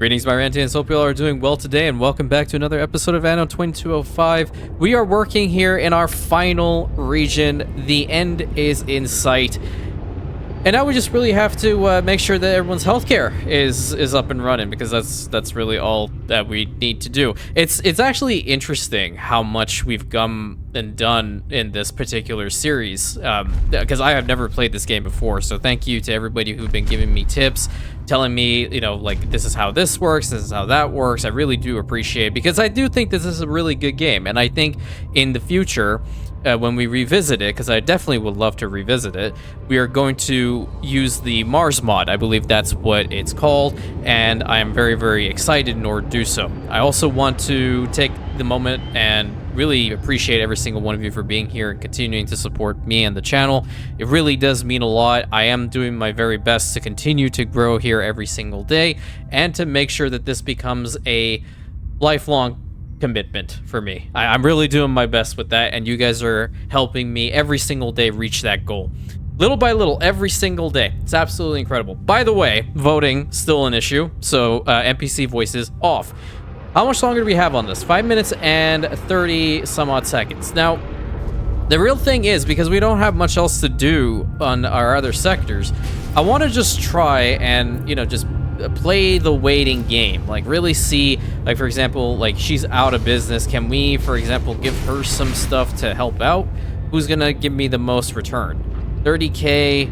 Greetings, my Rantians. Hope you all are doing well today, and welcome back to another episode of Anno 2205. We are working here in our final region. The end is in sight. And now we just really have to make sure that everyone's healthcare is up and running, because that's really all that we need to do. It's actually interesting how much we've come and done in this particular series, because I have never played this game before. So thank you to everybody who've been giving me tips, telling me, you know, like, this is how this works, this is how that works. I really do appreciate it, because I do think this is a really good game, and I think in the future, when we revisit it, because I definitely would love to revisit it, we are going to use the Mars mod. I believe that's what it's called, and I am very, very excited in order to do so. I also want to take the moment and really appreciate every single one of you for being here and continuing to support me and the channel. It really does mean a lot. I am doing my very best to continue to grow here every single day and to make sure that this becomes a lifelong commitment for me. I'm really doing my best with that, and you guys are helping me every single day reach that goal. Little by little, every single day. It's absolutely incredible. By the way, voting still an issue, so NPC voices off. How much longer do we have on this? 5 minutes and 30 some odd seconds. Now, the real thing is, because we don't have much else to do on our other sectors, I want to just try and, you know, just play the waiting game. Like, really see, like, for example, like, she's out of business. Can we, for example, give her some stuff to help out? Who's gonna give me the most return? 30k.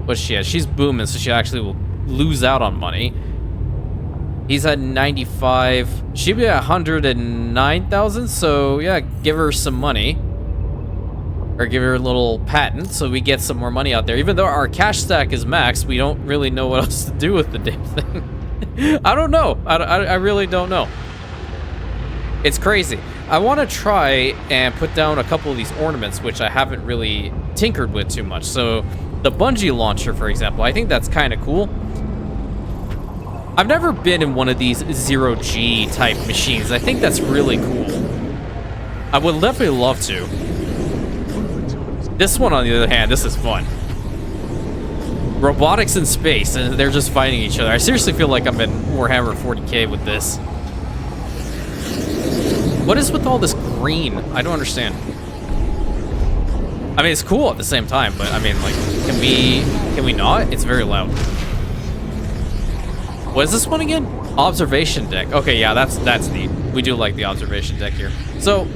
What's she at? She's booming, so she actually will lose out on money. He's at 95. She'd be at 109,000, so yeah, give her some money. Or give her a little patent so we get some more money out there. Even though our cash stack is maxed, we don't really know what else to do with the damn thing. I don't know. I really don't know. It's crazy. I want to try and put down a couple of these ornaments, which I haven't really tinkered with too much. So the bungee launcher, for example, I think that's kind of cool. I've never been in one of these zero-G type machines. I think that's really cool. I would definitely love to. This one, on the other hand, this is fun. Robotics in space, and they're just fighting each other. I seriously feel like I'm in Warhammer 40k with this. What is with all this green? I don't understand. I mean, it's cool at the same time, but I mean, like, can we not? It's very loud. What is this one again? Observation deck. Okay, yeah, that's neat. We do like the observation deck here. So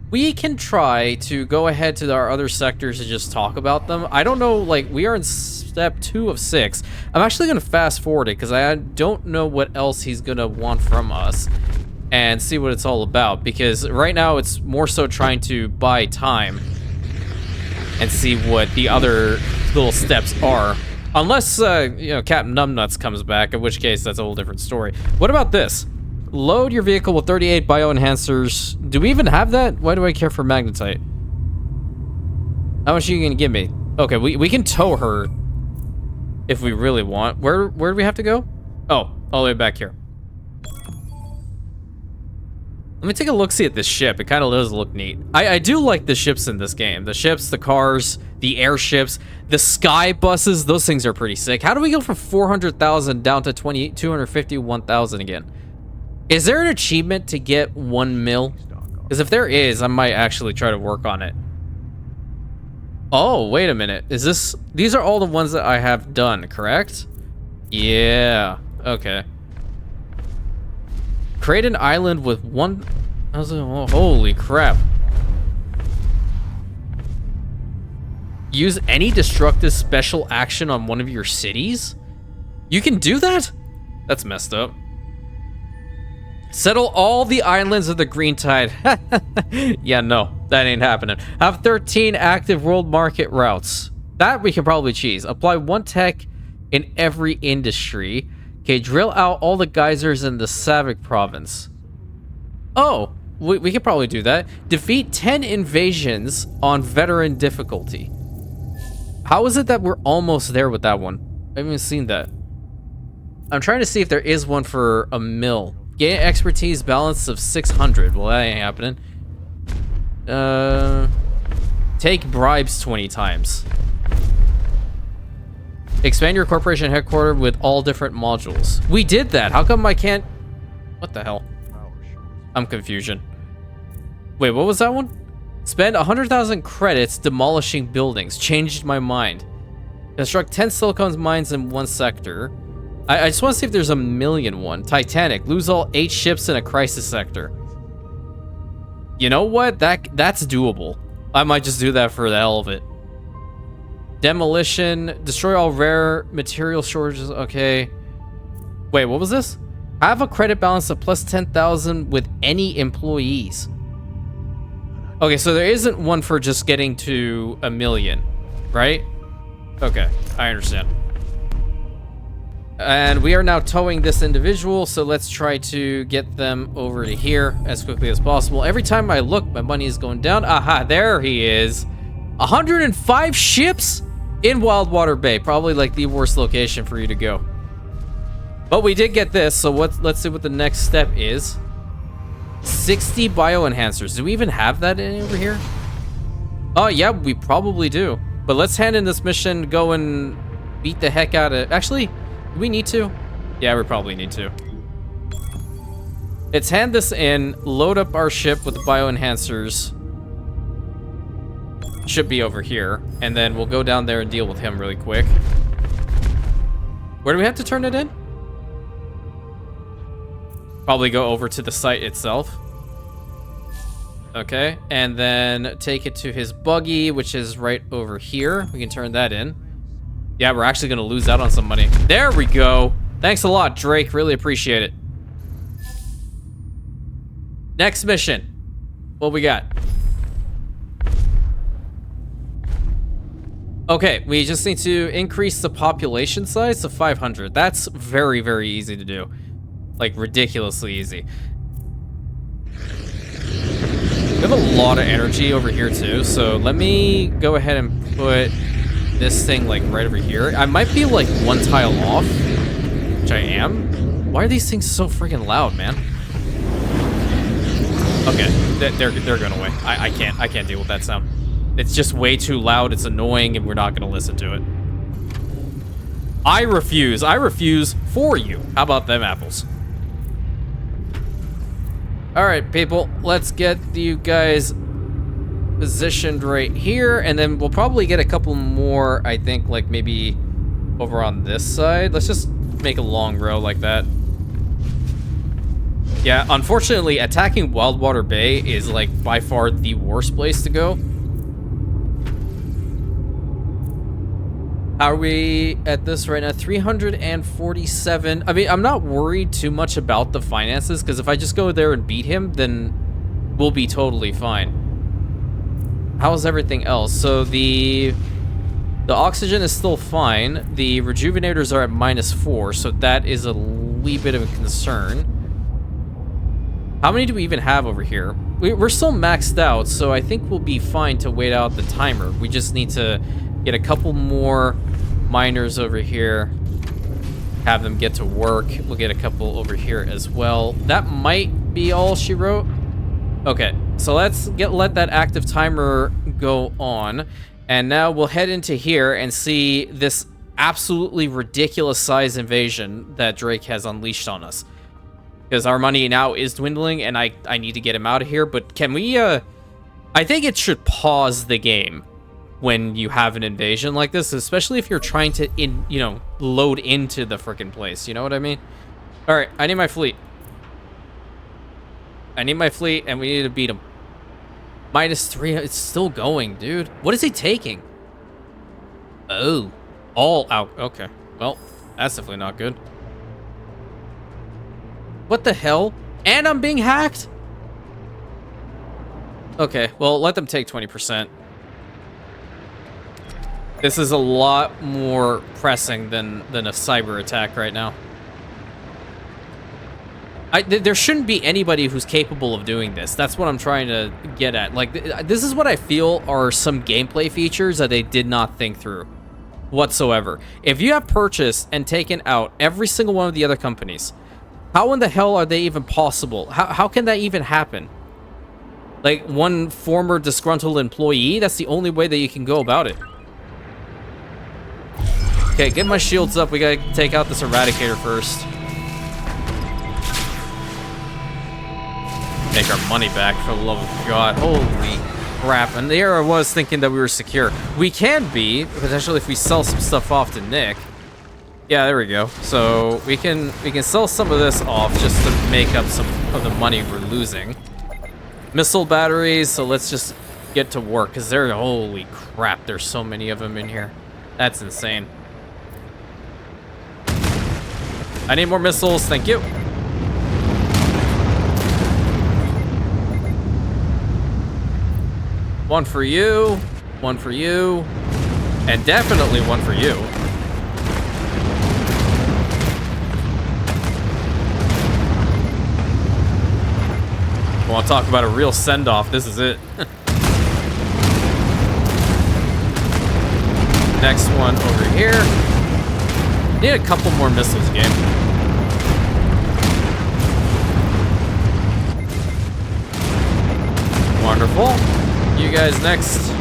we can try to go ahead to our other sectors and just talk about them. I don't know, like, we are in step 2 of 6. I'm actually going to fast forward it because I don't know what else he's going to want from us and see what it's all about, because right now it's more so trying to buy time and see what the other little steps are. Unless, you know, Captain Numbnuts comes back, in which case that's a whole different story. What about this? Load your vehicle with 38 bioenhancers. Do we even have that? Why do I care for magnetite? How much are you gonna give me? Okay, we can tow her if we really want. Where do we have to go? Oh, all the way back here. Let me take a look-see at this ship. It kind of does look neat. I do like the ships in this game. The ships, the cars, the airships, the sky buses. Those things are pretty sick. How do we go from 400,000 down to 251,000 again? Is there an achievement to get 1 mil? Because if there is, I might actually try to work on it. Oh, wait a minute. Is this... These are all the ones that I have done, correct? Yeah. Okay. Create an island with 1... Oh, holy crap. Use any destructive special action on one of your cities? You can do that? That's messed up. Settle all the islands of the Green Tide. Yeah, no, that ain't happening. Have 13 active world market routes. That we can probably cheese. Apply 1 tech in every industry. Okay, drill out all the geysers in the Savik province. Oh, we could probably do that. Defeat 10 invasions on veteran difficulty. How is it that we're almost there with that one? I haven't even seen that. I'm trying to see if there is one for a mill. Gain expertise balance of 600. Well, that ain't happening. Take bribes 20 times. Expand your corporation headquarters with all different modules. We did that. How come I can't... What the hell? I'm confusion. Wait, what was that one? Spend 100,000 credits demolishing buildings. Changed my mind. Construct 10 silicon mines in one sector. I just want to see if there's a million one. Titanic. Lose all 8 ships in a crisis sector. You know what? That's doable. I might just do that for the hell of it. Demolition. Destroy all rare material shortages. Okay. Wait, what was this? Have a credit balance of plus 10,000 with any employees. Okay, so there isn't one for just getting to a million, right? Okay, I understand. And we are now towing this individual, so let's try to get them over to here as quickly as possible. Every time I look, my money is going down. Aha, there he is. 105 ships in Wildwater Bay. Probably like the worst location for you to go. But we did get this, so let's see what the next step is. 60 bioenhancers. Do we even have that in over here? Oh, yeah, we probably do. But let's hand in this mission, go and beat the heck out of... Actually, do we need to? Yeah, we probably need to. Let's hand this in, load up our ship with the bioenhancers. Should be over here. And then we'll go down there and deal with him really quick. Where do we have to turn it in? Probably go over to the site itself. Okay, and then take it to his buggy, which is right over here. We can turn that in. Yeah, we're actually going to lose out on some money. There we go. Thanks a lot, Drake. Really appreciate it. Next mission. What we got? Okay, we just need to increase the population size to 500. That's very, very easy to do. Like, ridiculously easy. We have a lot of energy over here, too, so let me go ahead and put this thing, like, right over here. I might be, like, one tile off, which I am. Why are these things so freaking loud, man? Okay, they're going away. I can't deal with that sound. It's just way too loud, it's annoying, and we're not going to listen to it. I refuse for you. How about them apples? All right, people, let's get you guys positioned right here, and then we'll probably get a couple more, I think, like maybe over on this side. Let's just make a long row like that. Yeah, unfortunately, attacking Wildwater Bay is, like, by far the worst place to go. How are we at this right now? 347. I mean, I'm not worried too much about the finances, because if I just go there and beat him, then we'll be totally fine. How's everything else? So the oxygen is still fine. The rejuvenators are at -4, so that is a wee bit of a concern. How many do we even have over here? We're still maxed out, so I think we'll be fine to wait out the timer. We just need to get a couple more miners over here, have them get to work. We'll get a couple over here as well. That might be all she wrote. Okay, so let's let that active timer go on, and now we'll head into here and see this absolutely ridiculous size invasion that Drake has unleashed on us, because our money now is dwindling, and I need to get him out of here. But can we I think it should pause the game when you have an invasion like this, especially if you're trying to, load into the frickin' place. You know what I mean? All right, I need my fleet. And we need to beat him. -3, it's still going, dude. What is he taking? Oh, all out. Okay, well, that's definitely not good. What the hell? And I'm being hacked? Okay, well, let them take 20%. This is a lot more pressing than a cyber attack right now. There shouldn't be anybody who's capable of doing this. That's what I'm trying to get at. Like, this is what I feel are some gameplay features that they did not think through whatsoever. If you have purchased and taken out every single one of the other companies, how in the hell are they even possible? How can that even happen? Like, one former disgruntled employee? That's the only way that you can go about it. Okay, get my shields up. We gotta take out this Eradicator first. Make our money back, for the love of God. Holy crap. And there I was thinking that we were secure. We can be, potentially, if we sell some stuff off to Nick. Yeah, there we go. So we can sell some of this off just to make up some of the money we're losing. Missile batteries, so let's just get to work, because they're, holy crap, there's so many of them in here. That's insane. I need more missiles, thank you. One for you, and definitely one for you. I want to talk about a real send-off, this is it. Next one over here. Need a couple more missiles, game. Wonderful. You guys next.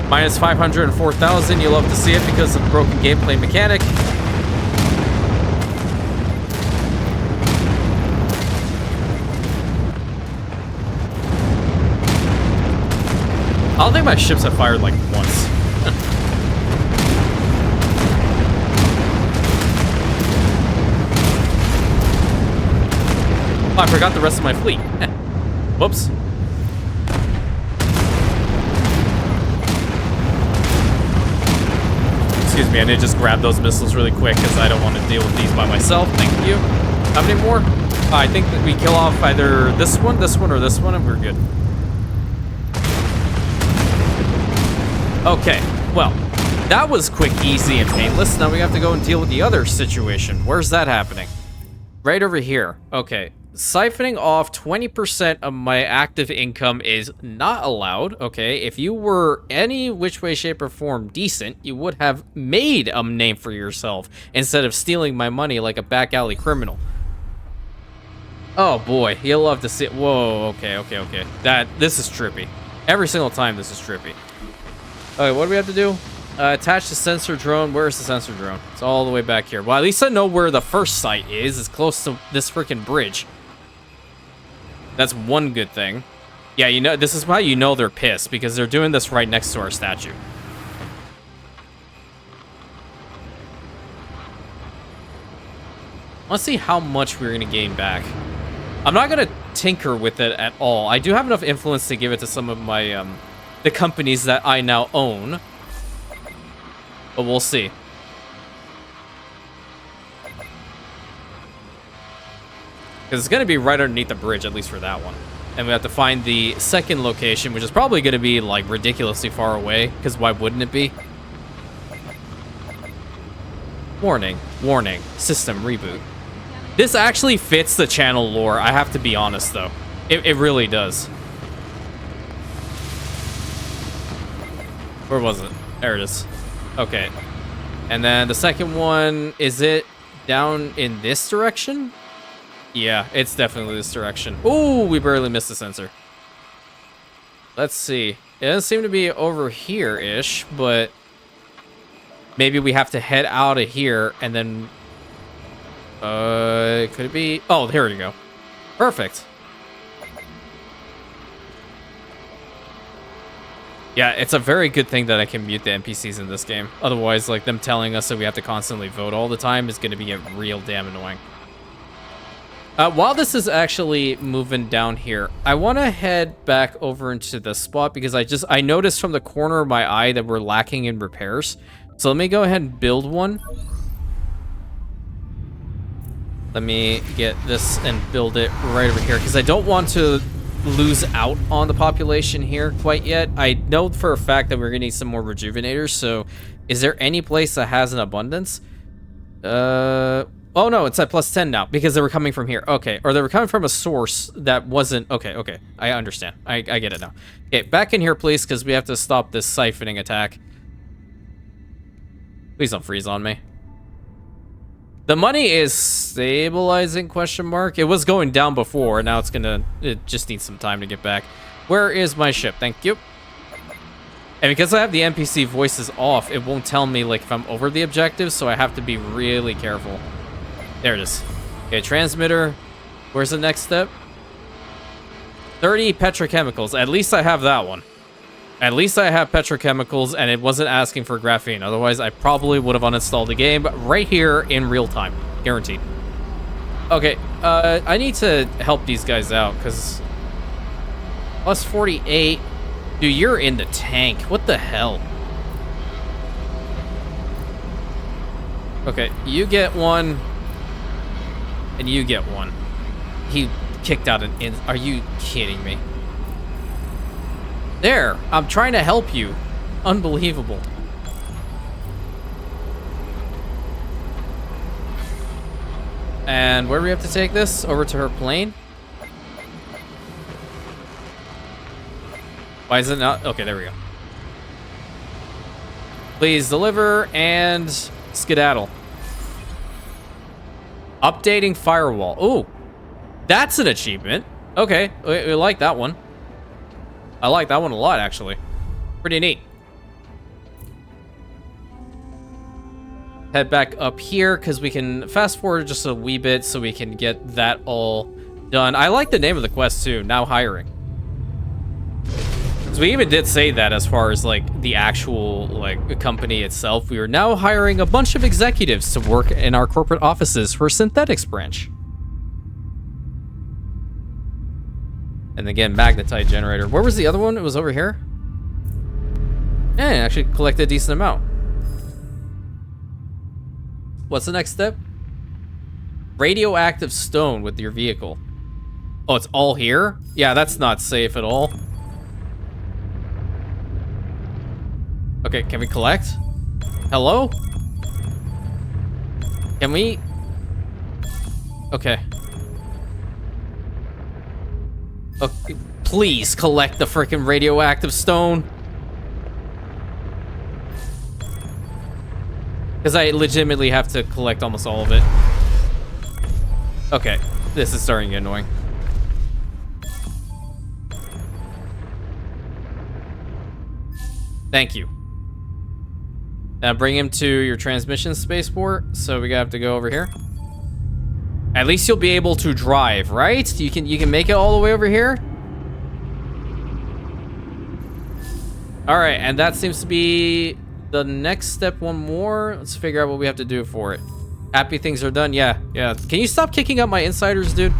Minus 504,000. You love to see it because of the broken gameplay mechanic. I don't think my ships have fired like once. Oh, I forgot the rest of my fleet. Whoops. Excuse me, I need to just grab those missiles really quick because I don't want to deal with these by myself. Thank you. How many more? I think that we kill off either this one, or this one, and we're good. Okay, well, that was quick, easy, and painless. Now we have to go and deal with the other situation. Where's that happening? Right over here. Okay. Siphoning off 20% of my active income is not allowed, okay? If you were any which way, shape, or form decent, you would have made a name for yourself instead of stealing my money like a back alley criminal. Oh boy, you'll love to see it. Whoa, okay. This is trippy. Every single time this is trippy. Okay, what do we have to do? Attach the sensor drone. Where's the sensor drone? It's all the way back here. Well, at least I know where the first site is. It's close to this freaking bridge. That's one good thing. Yeah, you know, this is why you know they're pissed, because they're doing this right next to our statue. Let's see how much we're going to gain back. I'm not going to tinker with it at all. I do have enough influence to give it to some of my, the companies that I now own. But we'll see. Because it's going to be right underneath the bridge, at least for that one. And we have to find the second location, which is probably going to be, like, ridiculously far away. Because why wouldn't it be? Warning. Warning. System reboot. This actually fits the channel lore, I have to be honest, though. It really does. Where was it? There it is. Okay. And then the second one, is it down in this direction? Yeah, it's definitely this direction. Ooh, we barely missed the sensor. Let's see. It doesn't seem to be over here-ish, but maybe we have to head out of here and then... could it be... Oh, here we go. Perfect. Yeah, it's a very good thing that I can mute the NPCs in this game. Otherwise, like, them telling us that we have to constantly vote all the time is going to be real damn annoying. While this is actually moving down here, I want to head back over into the spot because I noticed from the corner of my eye that we're lacking in repairs. So let me go ahead and build one. Let me get this and build it right over here because I don't want to lose out on the population here quite yet. I know for a fact that we're gonna need some more rejuvenators, so is there any place that has an abundance? Oh no, it's at plus 10 now because they were coming from here. Okay, or they were coming from a source that wasn't... Okay, I understand. I get it now. Okay, back in here, please, because we have to stop this siphoning attack. Please don't freeze on me. The money is stabilizing, question mark. It was going down before, now it just needs some time to get back. Where is my ship? Thank you. And because I have the NPC voices off, it won't tell me like if I'm over the objective, so I have to be really careful. There it is. Okay, transmitter. Where's the next step? 30 petrochemicals. At least I have that one. At least I have petrochemicals, and it wasn't asking for graphene. Otherwise, I probably would have uninstalled the game right here in real time. Guaranteed. Okay, I need to help these guys out, because... Plus 48... Dude, you're in the tank. What the hell? Okay, you get one. And you get one. He kicked out an in. Are you kidding me? There. I'm trying to help you. Unbelievable. And where do we have to take this? Over to her plane? Why is it not? Okay, there we go. Please deliver and skedaddle. Updating firewall. Ooh, that's an achievement. Okay, we like that one. I like that one a lot, actually. Pretty neat. Head back up here because we can fast forward just a wee bit so we can get that all done. I like the name of the quest too. Now hiring. So we even did say that as far as like the actual like company itself. We are now hiring a bunch of executives to work in our corporate offices for synthetics branch. And again, magnetite generator. Where was the other one? It was over here. Yeah, actually collected a decent amount. What's the next step? Radioactive stone with your vehicle. Oh, it's all here? Yeah, that's not safe at all. Okay, can we collect? Hello? Can we? Okay. Okay, please collect the freaking radioactive stone. Because I legitimately have to collect almost all of it. Okay, this is starting to get annoying. Thank you. Now bring him to your transmission spaceport. So we have to go over here. At least you'll be able to drive, right? You can make it all the way over here. All right, and that seems to be the next step. One more. Let's figure out what we have to do for it. Happy things are done. Yeah. Can you stop kicking up my insiders, dude?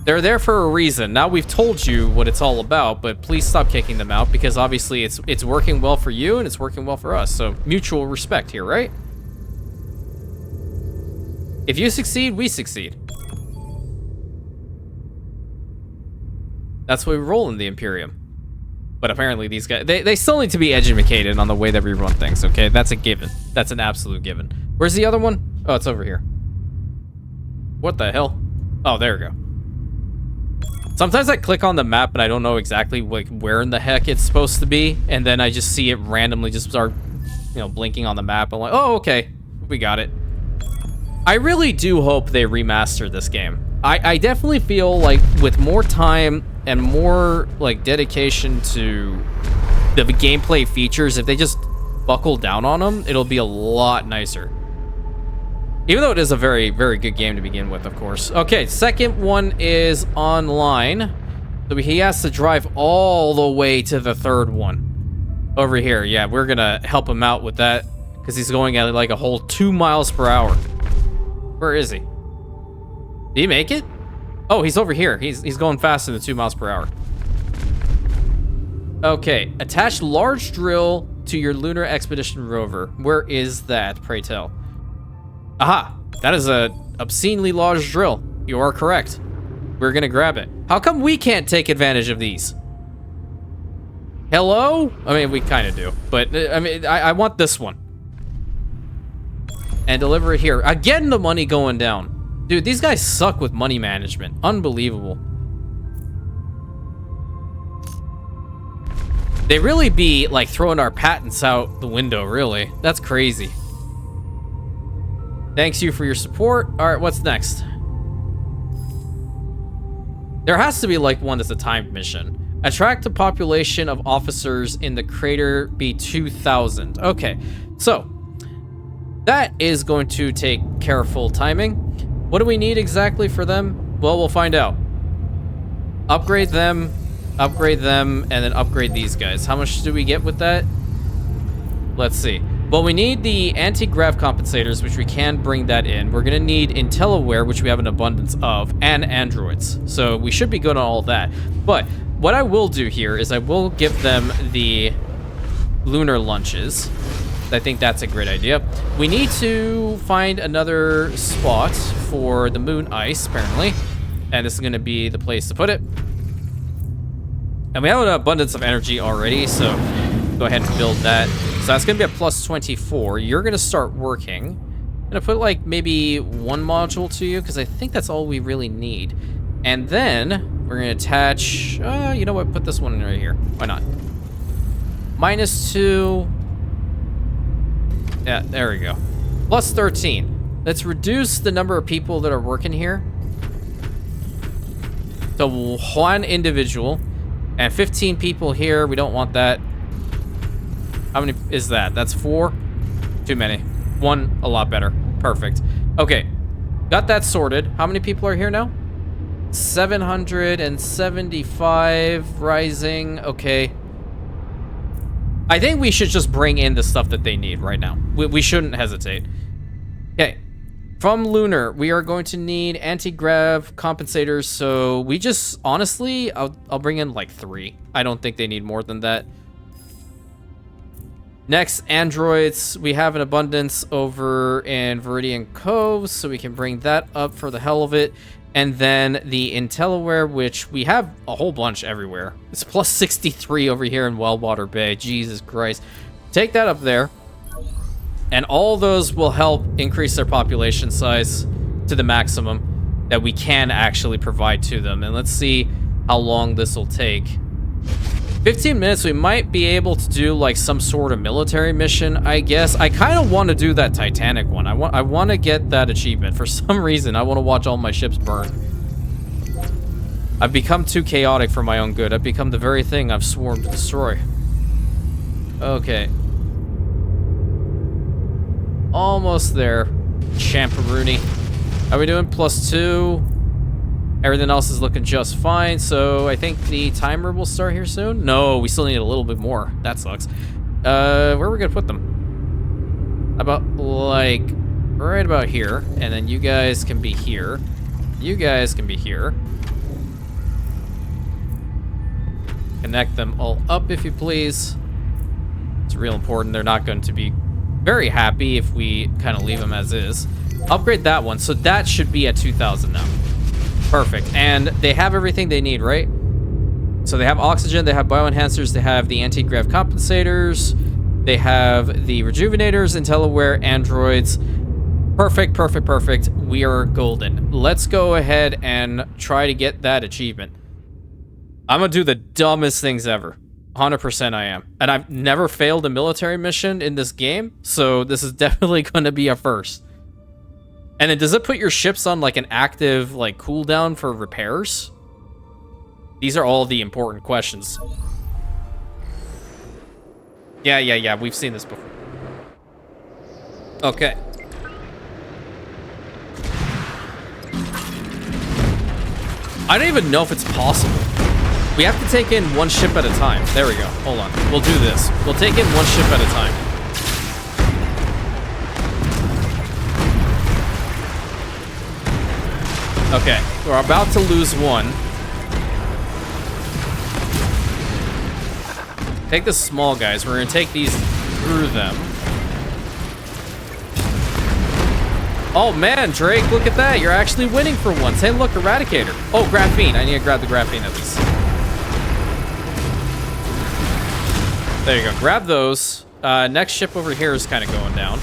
They're there for a reason. Now we've told you what it's all about, but please stop kicking them out because obviously it's working well for you and it's working well for us. So mutual respect here, right? If you succeed, we succeed. That's why we roll in the Imperium. But apparently these guys, they still need to be educated on the way that we run things, okay? That's a given. That's an absolute given. Where's the other one? Oh, it's over here. What the hell? Oh, there we go. Sometimes I click on the map and I don't know exactly like where in the heck it's supposed to be, and then I just see it randomly just start, blinking on the map. I'm like, oh, okay, we got it. I really do hope they remaster this game. I definitely feel like with more time and more like dedication to the gameplay features, if they just buckle down on them, it'll be a lot nicer. Even though it is a very, very good game to begin with, of course. Okay, second one is online. So he has to drive all the way to the third one. Over here, yeah, we're gonna help him out with that because he's going at like a whole 2 miles per hour. Where is he? Did he make it? Oh, he's over here. He's going faster than 2 miles per hour. Okay, attach large drill to your lunar expedition rover. Where is that, pray tell? Aha, that is a obscenely large drill. You are correct. We're gonna grab it. How come we can't take advantage of these? Hello? I mean, we kind of do, but I mean, I want this one. And deliver it here. Again, the money going down. Dude, these guys suck with money management. Unbelievable. They really be like throwing our patents out the window, really. That's crazy. Thanks you for your support. All right, what's next? There has to be like one that's a timed mission. Attract a population of officers in the crater be 2,000. Okay, so that is going to take careful timing. What do we need exactly for them? Well, we'll find out. Upgrade them, and then upgrade these guys. How much do we get with that? Let's see. Well, we need the anti-grav compensators, which we can bring that in. We're going to need IntelliWare, which we have an abundance of, and androids. So we should be good on all that. But what I will do here is I will give them the lunar lunches. I think that's a great idea. We need to find another spot for the moon ice, apparently. And this is going to be the place to put it. And we have an abundance of energy already, so go ahead and build that. So that's going to be a plus 24. You're going to start working. I'm going to put like maybe one module to you because I think that's all we really need. And then we're going to attach, you know what, put this one right here. Why not? -2. Yeah, there we go. Plus 13. Let's reduce the number of people that are working here. So one individual and 15 people here. We don't want that. How many is that? That's 4? Too many. 1, a lot better. Perfect. Okay. Got that sorted. How many people are here now? 775 rising. Okay. I think we should just bring in the stuff that they need right now. We shouldn't hesitate. Okay. From lunar, we are going to need anti-grav compensators. So we just, honestly, I'll bring in like 3. I don't think they need more than that. Next, androids. We have an abundance over in Viridian Cove, so we can bring that up for the hell of it. And then the IntelliWare, which we have a whole bunch everywhere. It's plus 63 over here in Wellwater Bay. Jesus Christ. Take that up there. And all those will help increase their population size to the maximum that we can actually provide to them. And let's see how long this will take. 15 minutes, we might be able to do like some sort of military mission, I guess. I kind of want to do that Titanic one. I want to get that achievement. For some reason, I want to watch all my ships burn. I've become too chaotic for my own good. I've become the very thing I've sworn to destroy. Okay. Almost there. Champeroony. How are we doing? +2. Everything else is looking just fine, so I think the timer will start here soon. No, we still need a little bit more. That sucks. Where are we gonna put them? About, like, right about here. And then you guys can be here. You guys can be here. Connect them all up, if you please. It's real important. They're not going to be very happy if we kind of leave them as is. Upgrade that one, so that should be at 2,000 now. Perfect. And they have everything they need, right? So they have oxygen, they have bioenhancers, they have the anti-grav compensators, they have the rejuvenators, IntelliWare, androids. Perfect, perfect, perfect. We are golden. Let's go ahead and try to get that achievement. I'm gonna do the dumbest things ever. 100% I am. And I've never failed a military mission in this game, so this is definitely gonna be a first. And then does it put your ships on like an active like cooldown for repairs? These are all the important questions. Yeah, we've seen this before. Okay. I don't even know if it's possible. We have to take in one ship at a time. There we go. Hold on. We'll do this. We'll take in one ship at a time. Okay, we're about to lose one. Take the small guys. We're gonna take these through them. Oh man, Drake, look at that. You're actually winning for once. Hey, look, Eradicator. Oh, graphene. I need to grab the graphene at least. There you go. Grab those. Next ship over here is kind of going down.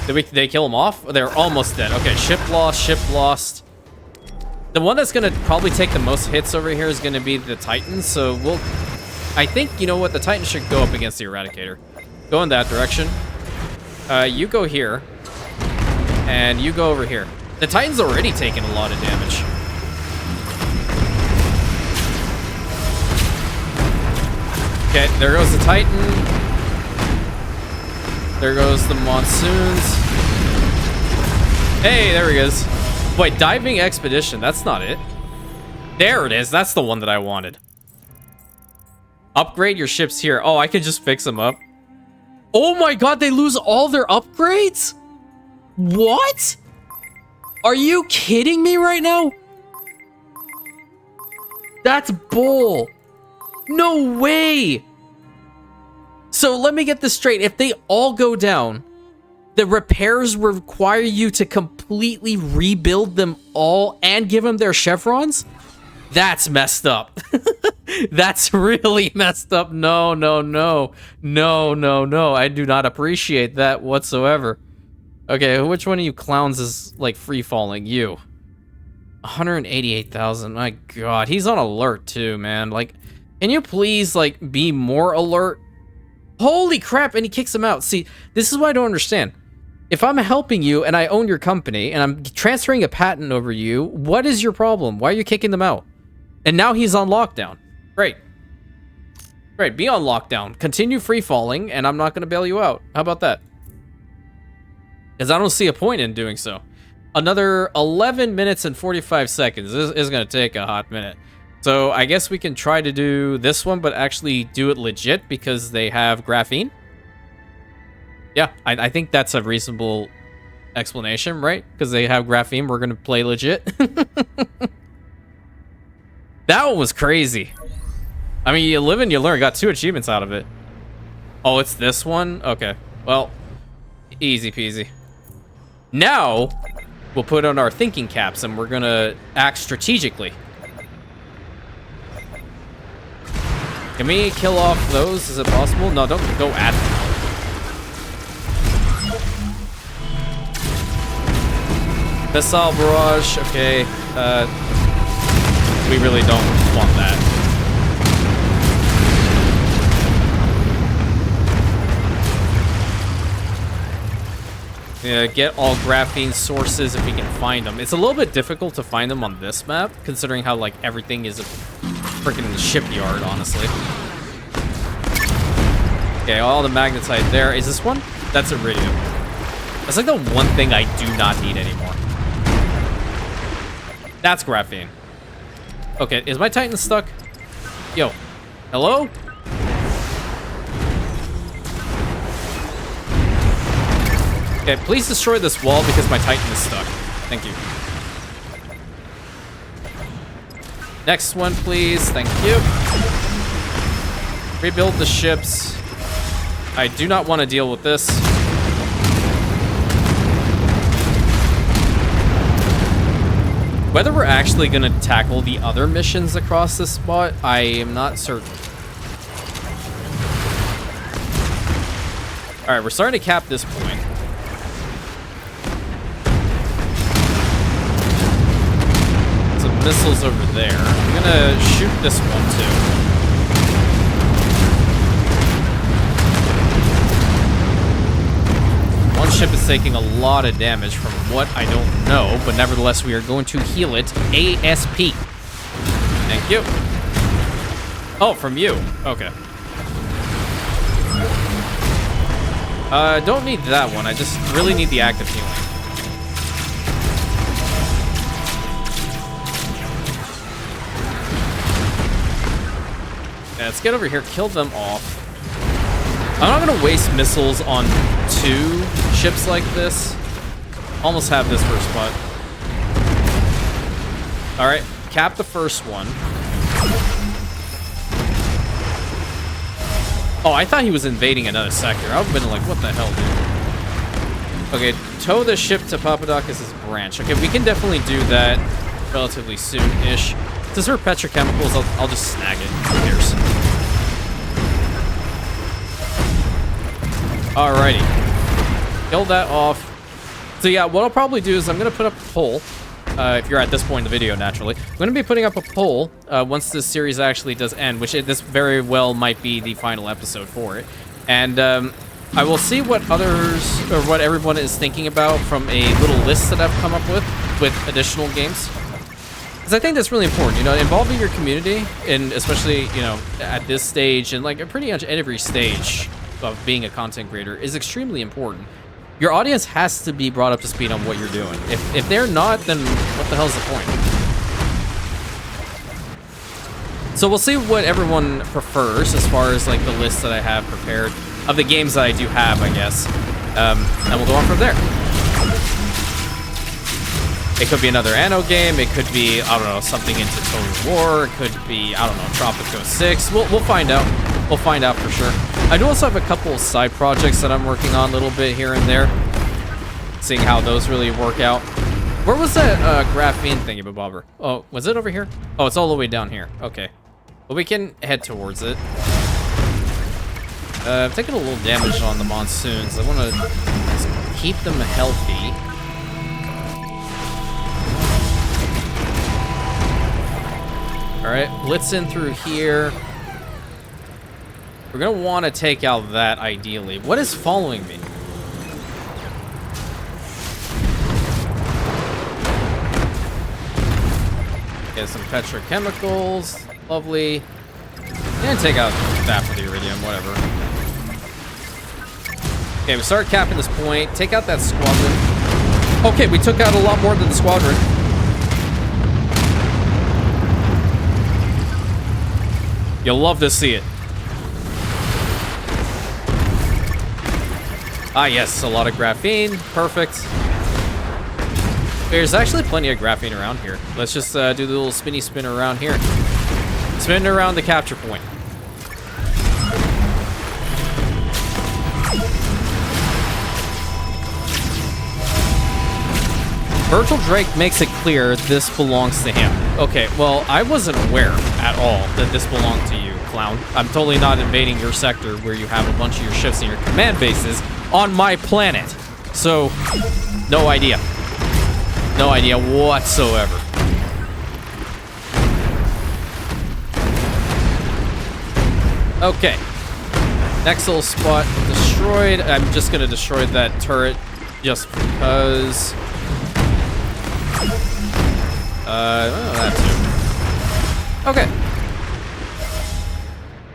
Did they kill them off? They're almost dead. Okay, ship lost, ship lost. The one that's going to probably take the most hits over here is going to be the Titan, so we'll... I think, you know what, the Titan should go up against the Eradicator. Go in that direction. You go here. And you go over here. The Titan's already taken a lot of damage. Okay, there goes the Titan. There goes the monsoons. Hey, there he is. Wait, diving expedition. That's not it. There it is. That's the one that I wanted. Upgrade your ships here. Oh, I can just fix them up. Oh my god, they lose all their upgrades? What? Are you kidding me right now? That's bull. No way. So let me get this straight. If they all go down, the repairs require you to completely rebuild them all and give them their chevrons? That's messed up. That's really messed up. No, no, no. No, no, no. I do not appreciate that whatsoever. Okay, which one of you clowns is, like, free-falling? You. 188,000. My god. He's on alert, too, man. Like, can you please, like, be more alert? Holy crap, and he kicks him out. See, this is what I don't understand. If I'm helping you and I own your company and I'm transferring a patent over you, what is your problem? Why are you kicking them out? And now he's on lockdown. Great. Great, be on lockdown. Continue free-falling, and I'm not going to bail you out. How about that? Because I don't see a point in doing so. Another 11 minutes and 45 seconds. This is going to take a hot minute. So I guess we can try to do this one, but actually do it legit because they have graphene. Yeah, I think that's a reasonable explanation, right? Because they have graphene, we're going to play legit. That one was crazy. I mean, you live and you learn. Got 2 achievements out of it. Oh, it's this one? Okay. Well, easy peasy. Now, we'll put on our thinking caps and we're going to act strategically. Can we kill off those? Is it possible? No, don't go at them. Missile barrage. Okay. We really don't want that. Yeah, get all graphene sources if we can find them. It's a little bit difficult to find them on this map, considering how, like, everything is a freaking shipyard, honestly. Okay, all the magnetite there. Is this one? That's iridium. That's like the one thing I do not need anymore. That's graphene. Okay, is my Titan stuck? Yo, hello? Okay, please destroy this wall because my Titan is stuck. Thank you. Next one, please. Thank you. Rebuild the ships. I do not want to deal with this. Whether we're actually going to tackle the other missions across this spot, I am not certain. Alright, we're starting to cap this point. Some missiles over there. I'm going to shoot this one too. One ship is taking a lot of damage from what I don't know, but nevertheless, we are going to heal it ASP. Thank you. Oh, from you. Okay. Don't need that one. I just really need the active healing. Yeah, let's get over here, kill them off. I'm not gonna waste missiles on 2 ships like this. Almost have this first spot. Alright, cap the first one. Oh, I thought he was invading another sector. I would've been like, what the hell, dude? Okay, tow the ship to Papadakis' branch. Okay, we can definitely do that relatively soon-ish. Since we're petrochemicals, I'll just snag it. Who cares? Alrighty. Kill that off. So yeah, what I'll probably do is I'm going to put up a poll. If you're at this point in the video, naturally. I'm going to be putting up a poll once this series actually does end, which this very well might be the final episode for it. And I will see what others, or what everyone is thinking about from a little list that I've come up with. with additional games. Because I think that's really important, you know, involving your community, and especially, you know, at this stage, and like pretty much at every stage of being a content creator is extremely important. Your audience has to be brought up to speed on what you're doing. If they're not, then what the hell's the point? So we'll see what everyone prefers as far as like the list that I have prepared of the games that I do have, I guess. And we'll go on from there. It could be another Anno game. It could be, I don't know, something into Total War. It could be, I don't know, Tropico 6. We'll find out. We'll find out for sure. I do also have a couple of side projects that I'm working on a little bit here and there. Seeing how those really work out. Where was that graphene thingy, bobber? Oh, was it over here? Oh, it's all the way down here. Okay. Well, we can head towards it. I'm taking a little damage on the monsoons. I want to keep them healthy. Alright, blitz in through here. We're going to want to take out that, ideally. What is following me? Get some petrochemicals. Lovely. And take out that for the iridium, whatever. Okay, we start capping this point. Take out that squadron. Okay, we took out a lot more than the squadron. You'll love to see it. Ah, yes, a lot of graphene. Perfect. There's actually plenty of graphene around here. Let's just do the little spinny spin around here. Spin around the capture point. Virgil Drake makes it clear this belongs to him. Okay, well, I wasn't aware at all that this belonged to you, clown. I'm totally not invading your sector where you have a bunch of your ships and your command bases on my planet. So, no idea. No idea whatsoever. Okay. Next little spot destroyed. I'm just gonna destroy that turret just because. That too. Okay.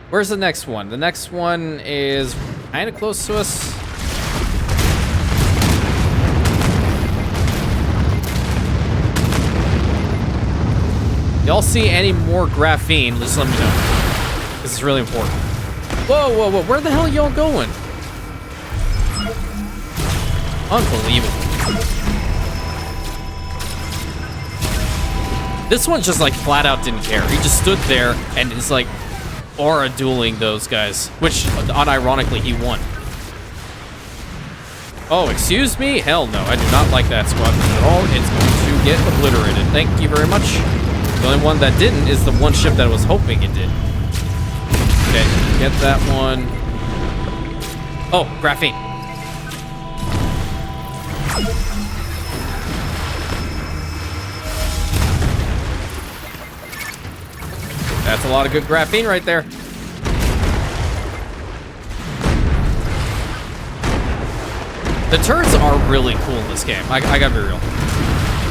Where's the next one? The next one is kind of close to us. Y'all see any more graphene, just let me know. This is really important. Whoa, whoa, whoa. Where the hell are y'all going? Unbelievable. This one just like flat out didn't care. He just stood there and is like aura dueling those guys, which unironically he won. Oh, excuse me? Hell no, I do not like that squadron at all. It's going to get obliterated. Thank you very much. The only one that didn't is the one ship that I was hoping it did. Okay, get that one. Oh, graphene. That's a lot of good graphene right there. The turrets are really cool in this game. I gotta be real.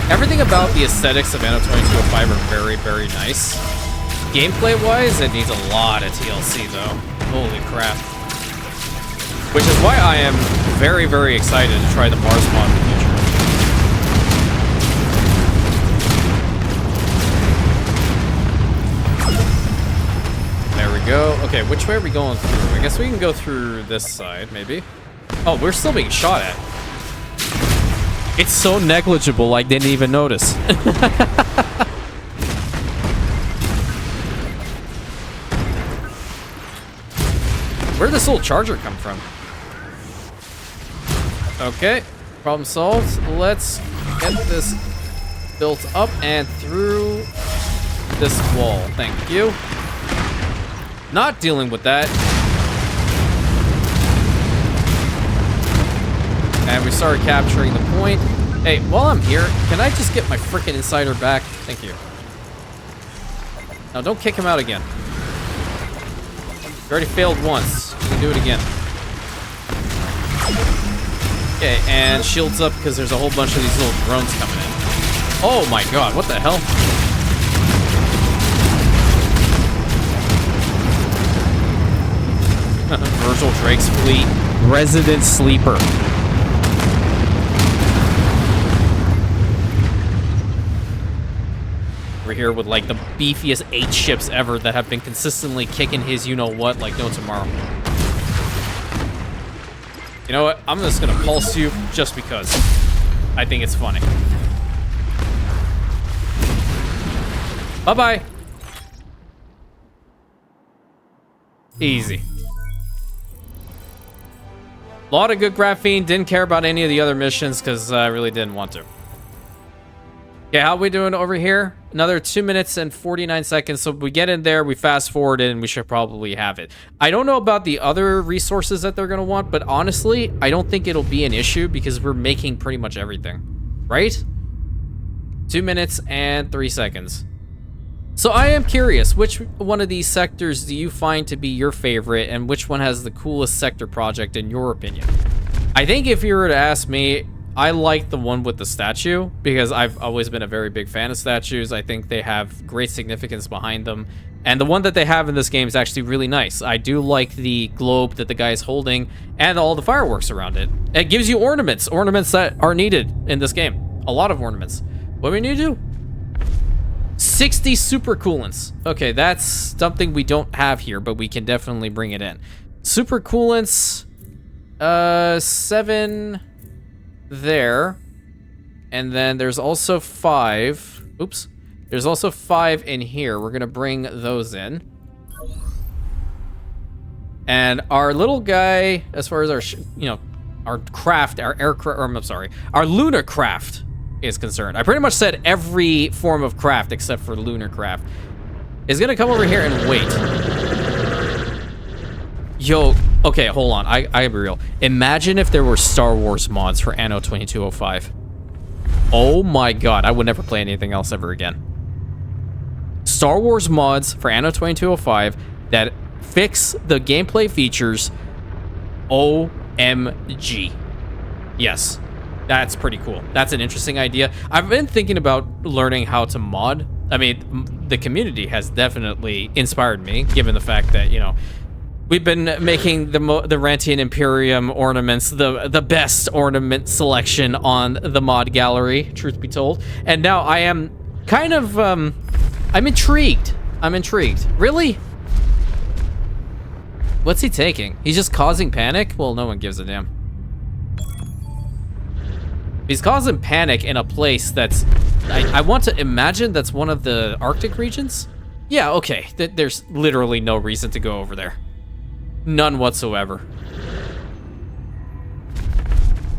Everything about the aesthetics of Anno 2205 are very, very nice. Gameplay-wise, it needs a lot of TLC, though. Holy crap. Which is why I am very, very excited to try the Mars mod in the future. There we go. Okay, which way are we going through? I guess we can go through this side, maybe. Oh, we're still being shot at. It's so negligible, I didn't even notice. Where'd this little charger come from? Okay, problem solved. Let's get this built up and through this wall. Thank you. Not dealing with that. And we started capturing the point. Hey, while I'm here, can I just get my frickin' insider back? Thank you. Now, don't kick him out again. You already failed once. You can do it again. Okay, and shields up because there's a whole bunch of these little drones coming in. Oh my god, what the hell? Virgil Drake's fleet. Resident Sleeper. We're here with like the beefiest 8 ships ever that have been consistently kicking his you-know-what like no tomorrow. You know what? I'm just gonna pulse you just because I think it's funny. Bye-bye. Easy. A lot of good graphene. Didn't care about any of the other missions because I really didn't want to. Okay, how are we doing over here? Another 2 minutes and 49 seconds. So we get in there, we fast forward it, and we should probably have it. I don't know about the other resources that they're going to want, but honestly, I don't think it'll be an issue because we're making pretty much everything. Right? 2 minutes and 3 seconds. So I am curious, which one of these sectors do you find to be your favorite, and which one has the coolest sector project in your opinion? I think if you were to ask me, I like the one with the statue because I've always been a very big fan of statues. I think they have great significance behind them. And the one that they have in this game is actually really nice. I do like the globe that the guy is holding and all the fireworks around it. It gives you ornaments that are needed in this game. A lot of ornaments. What do we need to do? 60 super coolants. Okay, that's something we don't have here, but we can definitely bring it in. Super coolants, 7 there. And then there's also 5. Oops. There's also 5 in here. We're gonna bring those in. And our little guy, as far as our, our craft, our aircraft, or I'm sorry, our lunar craft is concerned. I pretty much said every form of craft except for lunar craft is gonna come over here and wait. Yo, okay, hold on. I be real. Imagine if there were Star Wars mods for Anno 2205. Oh my god, I would never play anything else ever again. Star Wars mods for Anno 2205 that fix the gameplay features. OMG. Yes. That's pretty cool. That's an interesting idea. I've been thinking about learning how to mod. I mean, the community has definitely inspired me, given the fact that, we've been making the Rantian Imperium ornaments, the best ornament selection on the mod gallery, truth be told. And now I am kind of, I'm intrigued. I'm intrigued. Really? What's he taking? He's just causing panic? Well, no one gives a damn. He's causing panic in a place that's... I want to imagine that's one of the Arctic regions? Yeah, okay. There's literally no reason to go over there. None whatsoever.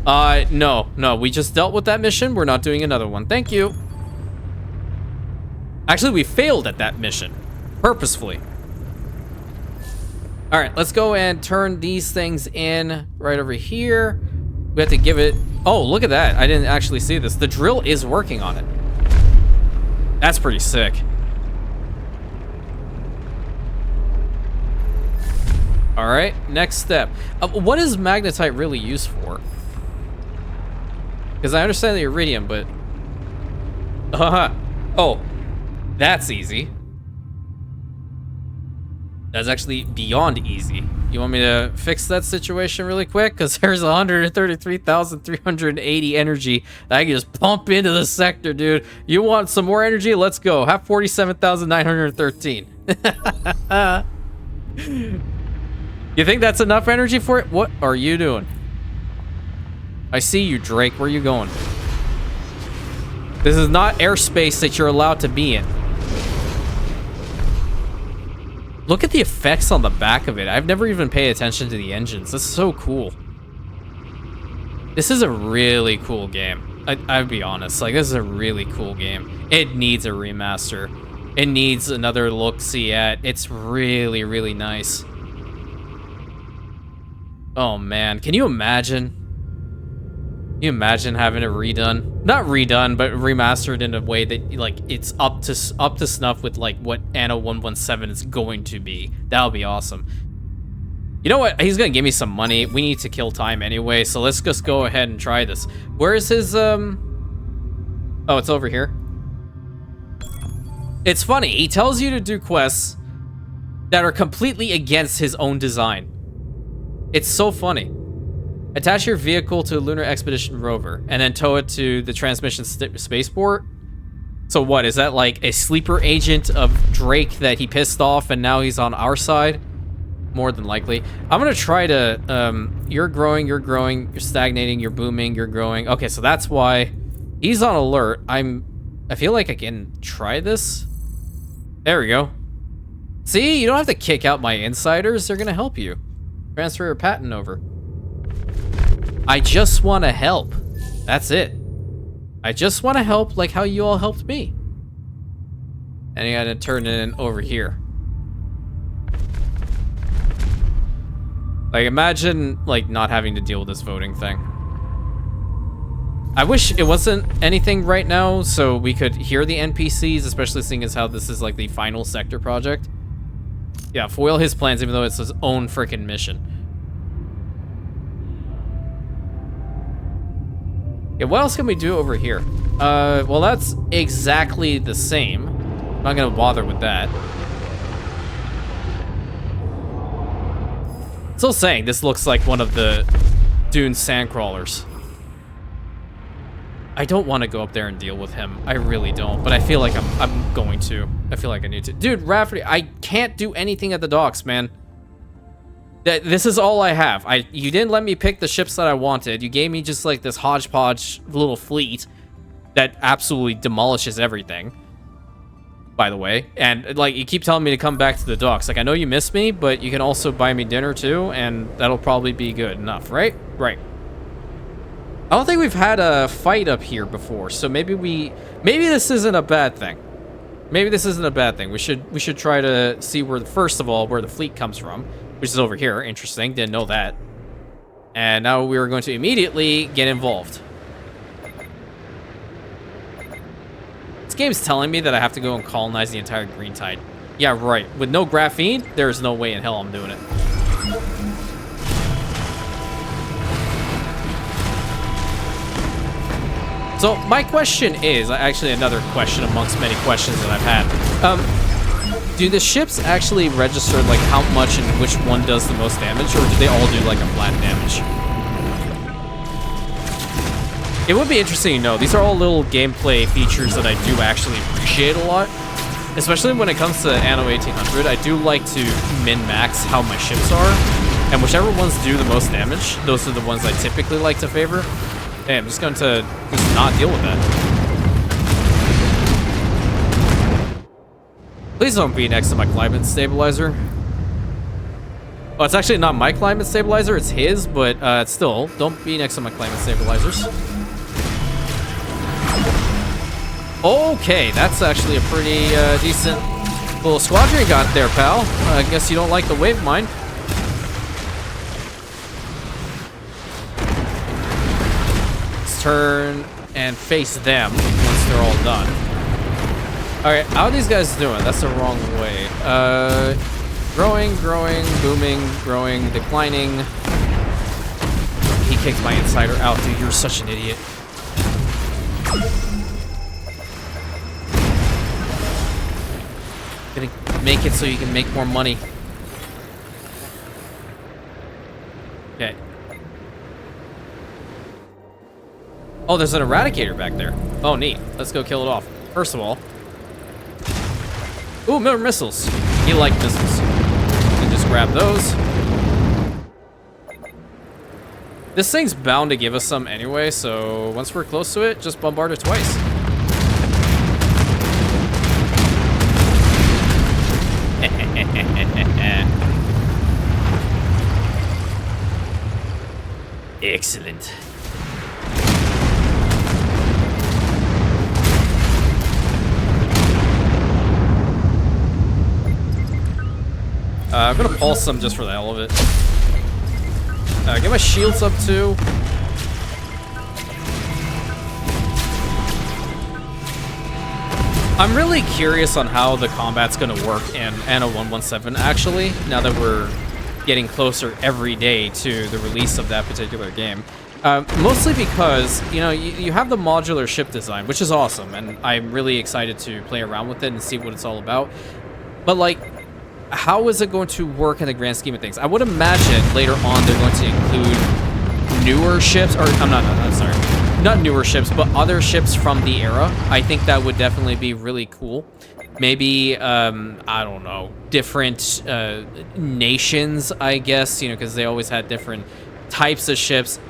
No. We just dealt with that mission. We're not doing another one. Thank you. Actually, we failed at that mission. Purposefully. All right, let's go and turn these things in right over here. We have to give it... Oh, look at that. I didn't actually see this. The drill is working on it. That's pretty sick. All right, next step. What is magnetite really used for? Because I understand the iridium, but... Oh, that's easy. That's actually beyond easy. You want me to fix that situation really quick? Because there's 133,380 energy that I can just pump into the sector, dude. You want some more energy? Let's go. Have 47,913. You think that's enough energy for it? What are you doing? I see you, Drake. Where are you going? This is not airspace that you're allowed to be in. Look at the effects on the back of it. I've never even paid attention to the engines. This is so cool. This is a really cool game. I'd be honest. Like, this is a really cool game. It needs a remaster. It needs another look-see at. It's really, really nice. Oh, man. Can you imagine? Can you imagine having it redone? Not redone, but remastered in a way that, like, it's up to snuff with, like, what Anno 117 is going to be. That would be awesome. You know what? He's gonna give me some money. We need to kill time anyway, so let's just go ahead and try this. Where is his, Oh, it's over here. It's funny. He tells you to do quests that are completely against his own design. It's so funny. Attach your vehicle to a lunar expedition rover and then tow it to the transmission spaceport. So what, is that like a sleeper agent of Drake that he pissed off and now he's on our side? More than likely. I'm gonna try to, you're growing, you're stagnating, you're booming, you're growing. Okay, so that's why he's on alert. I feel like I can try this. There we go. See, you don't have to kick out my insiders. They're gonna help you. Transfer your patent over. I just want to help. That's it. I just want to help like how you all helped me. And you gotta turn it in over here. Like, imagine, like, not having to deal with this voting thing. I wish it wasn't anything right now so we could hear the NPCs, especially seeing as how this is, like, the final sector project. Yeah, foil his plans even though it's his own freaking mission. Yeah, what else can we do over here? Well, that's exactly the same. I'm not gonna bother with that. Still saying, this looks like one of the Dune sandcrawlers. I don't want to go up there and deal with him. I really don't, but I feel like I'm going to. I feel like I need to. Dude, Rafferty, I can't do anything at the docks, man. This is all I have. You didn't let me pick the ships that I wanted. You gave me just like this hodgepodge little fleet that absolutely demolishes everything, by the way. And like, you keep telling me to come back to the docks. Like, I know you miss me, but you can also buy me dinner too, and that'll probably be good enough, right? Right. I don't think we've had a fight up here before, so maybe this isn't a bad thing. Maybe this isn't a bad thing. We should try to see where, first of all, where the fleet comes from, which is over here. Interesting. Didn't know that. And now we are going to immediately get involved. This game's telling me that I have to go and colonize the entire Green Tide. Yeah, right. With no graphene, there's no way in hell I'm doing it. So my question is, actually another question amongst many questions that I've had. Do the ships actually register like how much and which one does the most damage, or do they all do like a flat damage? It would be interesting to know. These are all little gameplay features that I do actually appreciate a lot. Especially when it comes to Anno 1800, I do like to min-max how my ships are. And whichever ones do the most damage, those are the ones I typically like to favor. Hey, I'm just going to just not deal with that. Please don't be next to my climate stabilizer. Oh, it's actually not my climate stabilizer, it's his, but still, don't be next to my climate stabilizers. Okay, that's actually a pretty decent little squadron you got there, pal. I guess you don't like the wave mine. Turn and face them once they're all done. Alright, how are these guys doing? That's the wrong way. Growing, booming, growing, declining. He kicked my insider out, dude. You're such an idiot. Gonna make it so you can make more money. Okay. Oh, there's an eradicator back there. Oh, neat. Let's go kill it off. First of all. Ooh, more missiles. You like missiles. You can just grab those. This thing's bound to give us some anyway, so once we're close to it, just bombard it twice. Excellent. I'm gonna pulse some just for the hell of it. Get my shields up too. I'm really curious on how the combat's gonna work in Anno 117 actually, now that we're getting closer every day to the release of that particular game. Mostly because, you know, you have the modular ship design, which is awesome, and I'm really excited to play around with it and see what it's all about. But, like, how is it going to work in the grand scheme of things? I would imagine later on they're going to include newer ships, or I'm sorry, not newer ships, but other ships from the era. I think that would definitely be really cool. Maybe, I don't know, different nations, I guess, you know, because they always had different types of ships.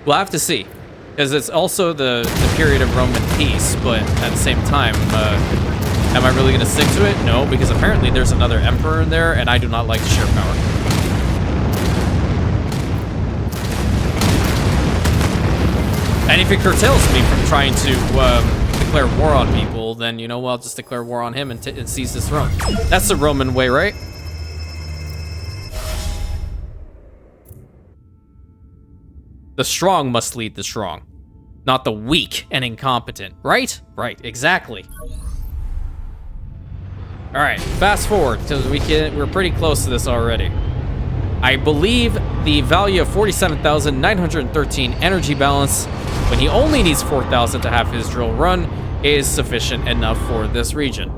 We'll have to see, because it's also the period of Roman peace, but at the same time, am I really going to stick to it? No, because apparently there's another emperor in there, and I do not like the sheer power. And if it curtails me from trying to declare war on people, then, you know, well, I'll just declare war on him and seize his throne. That's the Roman way, right? The strong must lead the strong, not the weak and incompetent, right? Right, exactly. All right, fast forward, because we're pretty close to this already. I believe the value of 47,913 energy balance, when he only needs 4,000 to have his drill run, is sufficient enough for this region.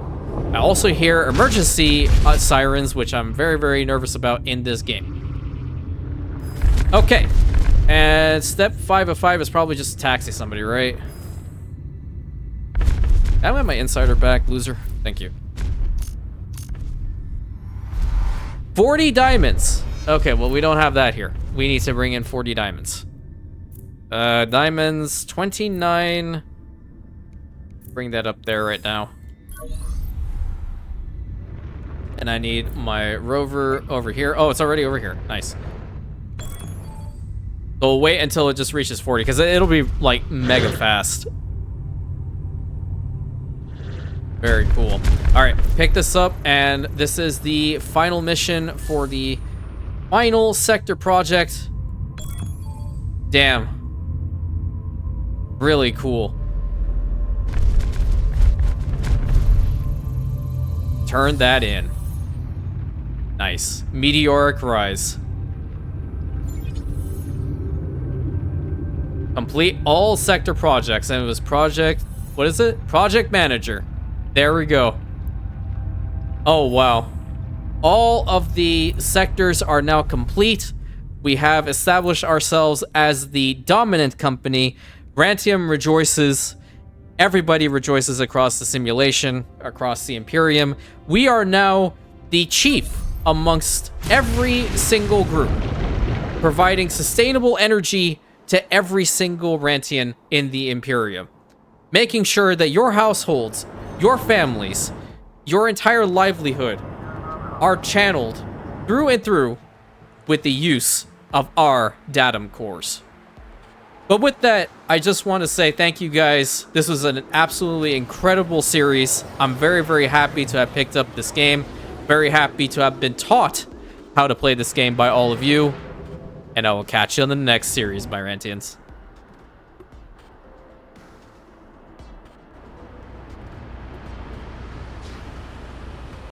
I also hear emergency sirens, which I'm very, very nervous about in this game. Okay. And step 5 of 5 is probably just taxi somebody, right? I have my insider back, loser. Thank you. 40 diamonds. Okay, well, we don't have that here. We need to bring in 40 diamonds. Diamonds, 29. Bring that up there right now. And I need my rover over here. Oh, it's already over here. Nice. So we'll wait until it just reaches 40, because it'll be, like, mega fast. Very cool. All right, pick this up, and this is the final mission for the final sector project. Damn. Really cool. Turn that in. Nice. Meteoric rise. Complete all sector projects, and it was project, what is it? Project manager. There we go. Oh, wow. All of the sectors are now complete. We have established ourselves as the dominant company. Rantium rejoices. Everybody rejoices across the simulation, across the Imperium. We are now the chief amongst every single group, providing sustainable energy to every single Rantian in the Imperium, making sure that your households, your families, your entire livelihood are channeled through and through with the use of our datum cores. But with that, I just want to say thank you guys. This was an absolutely incredible series. I'm very, very happy to have picked up this game. Very happy to have been taught how to play this game by all of you. And I will catch you on the next series, my Rantians.